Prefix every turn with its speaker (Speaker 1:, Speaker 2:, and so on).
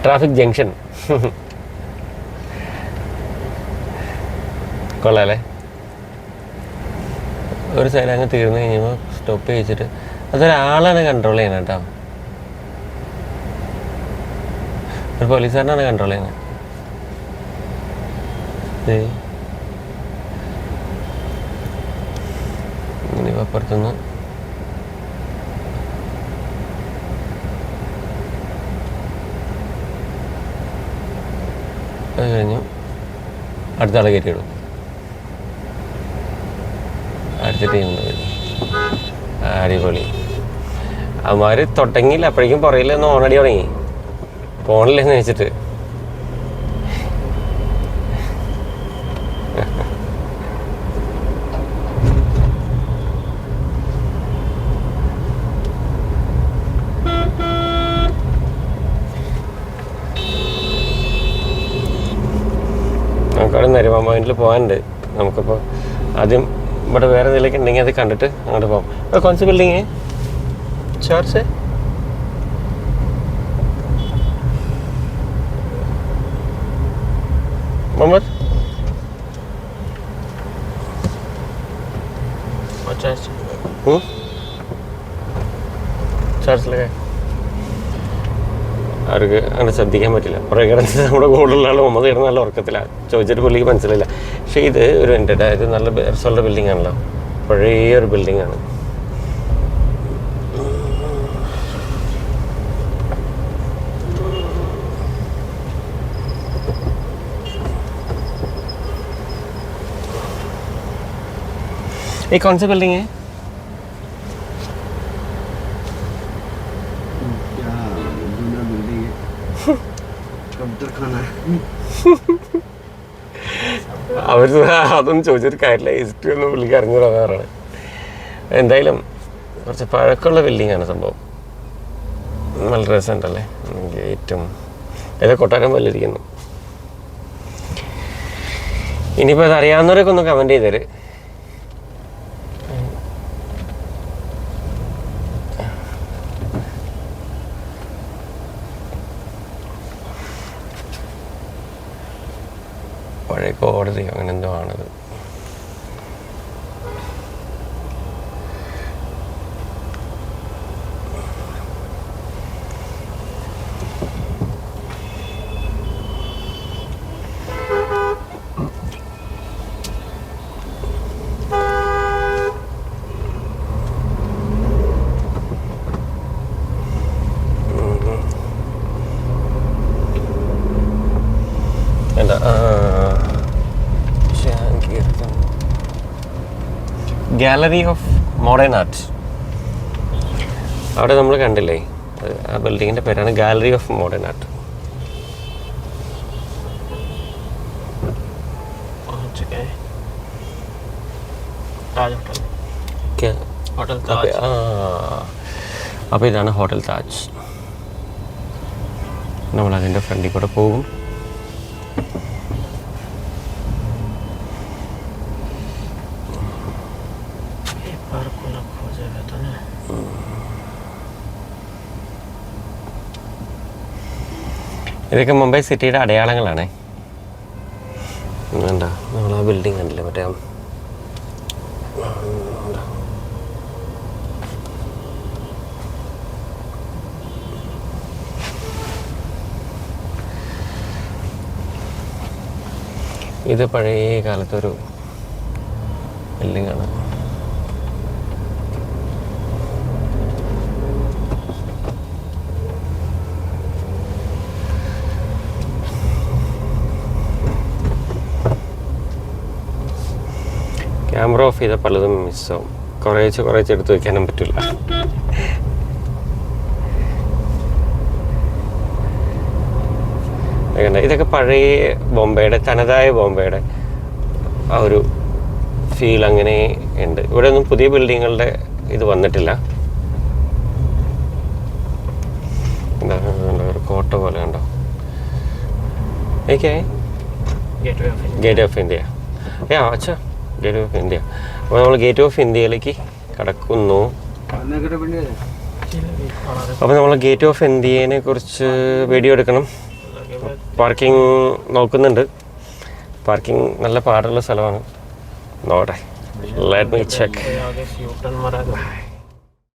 Speaker 1: Traffic junction കൊള്ളാല്ലേ. ഒരു side അങ്ങ് തീർന്നു കഴിഞ്ഞപ്പോൾ സ്റ്റോപ്പ് ചെയ്യിച്ചിട്ട് അതൊരാളാണ് കൺട്രോൾ ചെയ്യണം കേട്ടോ. ഒരു പോലീസുകാരനാണ് കൺട്രോൾ ചെയ്യുന്നത്. ഇനി അപ്പുറത്തുനിന്ന് അത് കഴിഞ്ഞു അടുത്ത ആളെ കയറ്റിയിടും. അടുത്ത ടീമിൽ വരും. അടിപൊളി. അവന്മാർ തൊട്ടെങ്കിൽ അപ്പോഴേക്കും പുറകിലൊന്ന് ഓണടി തുടങ്ങി. ഫോണില്ലെന്ന് വെച്ചിട്ട് നമുക്കവിടെ നരിമാൻ പോയിന്റിൽ പോകാനുണ്ട്. നമുക്കിപ്പോൾ ആദ്യം ഇവിടെ വേറെ എന്തെങ്കിലുമൊക്കെ ഉണ്ടെങ്കിൽ അത് കണ്ടിട്ട് അങ്ങോട്ട് പോകാം. ഇവിടെ കോൺസ് ബിൽഡിങ് ചർച്ച് मोहम्मद ചാർജ് ലഗായ അവർക്ക് അങ്ങനെ ശ്രദ്ധിക്കാൻ പറ്റില്ല. കുറേ കിടന്ന് നമ്മുടെ കൂടുതലുള്ള ആൾ മുഹമ്മദ് കിടന്ന നല്ല ഉറക്കത്തില്ല. ചോദിച്ചിട്ട് പുള്ളിക്ക് മനസ്സിലായില്ല. പക്ഷേ ഇത് ഒരു എൻ്റെ ഇത് നല്ല രസമുള്ള ബിൽഡിംഗ് ആണല്ലോ. പഴയ ഒരു ബിൽഡിംഗ് ആണ്. ये कौन सी बिल्डिंग है? അവർ അതൊന്നും ചോദിച്ചിട്ട് കാര്യമില്ല. ഹിസ്റ്ററി ഒന്നും പുള്ളിക്ക് അറിഞ്ഞതാണ്. എന്തായാലും കുറച്ച് പഴക്കമുള്ള ബിൽഡിംഗ് ആണ് സംഭവം. നല്ല രസമുണ്ടല്ലേ. ഗേറ്റും ഏതോ കൊട്ടാരം പോലെ ഇരിക്കുന്നു. ഇനിയിപ്പോൾ അത് അറിയാവുന്നവരൊക്കെ ഒന്ന് കമൻറ്റ് ചെയ്തേര്. പഴയ കോടതി അങ്ങനെ എന്തോ ആണത്. എന്താ ഗാലറി ഓഫ് മോഡേൺ ആർട്ട്. അവിടെ നമ്മൾ കണ്ടില്ലേ, ആ ബിൽഡിങ്ങിൻ്റെ പേരാണ് ഗാലറി ഓഫ് മോഡേൺ ആർട്ട്. അപ്പോൾ ഇതാണ് ഹോട്ടൽ താജ്. നമ്മളതിൻ്റെ ഫ്രണ്ടിൽ കൂടെ പോകും. ഇതൊക്കെ മുംബൈ സിറ്റിയുടെ അടയാളങ്ങളാണ്. എന്താ നമ്മൾ ആ ബിൽഡിംഗ് കണ്ടില്ലേ, മറ്റേ ഇത് പഴയ കാലത്തൊരു ബിൽഡിംഗാണ്. ക്യാമറ ഓഫ് ചെയ്താൽ പലതും മിസ്സാവും. കുറേശ്ശെ എടുത്ത് വയ്ക്കാനും പറ്റില്ല. ഇതൊക്കെ പഴയ ബോംബെയുടെ, തനതായ ബോംബെയുടെ ആ ഒരു ഫീൽ അങ്ങനെ ഉണ്ട്. ഇവിടെ ഒന്നും പുതിയ ബിൽഡിങ്ങുകളുടെ ഇത് വന്നിട്ടില്ല. എന്താ ഒരു കോട്ട പോലെ ഉണ്ടോ? Okay, gate of India. അച്ഛാ, ഗേറ്റ് ഓഫ് ഇന്ത്യ. അപ്പോൾ നമ്മൾ ഗേറ്റ് ഓഫ് ഇന്ത്യയിലേക്ക് കടക്കുന്നു. അപ്പോൾ നമ്മൾ ഗേറ്റ് ഓഫ് ഇന്ത്യയെ കുറിച്ച് വീഡിയോ എടുക്കണം. പാർക്കിംഗ് നോക്കുന്നുണ്ട്. പാർക്കിംഗ് നല്ല പാടുള്ള സ്ഥലമാണ്. നോട്ടെ, ലെറ്റ് മീ ചെക്ക്.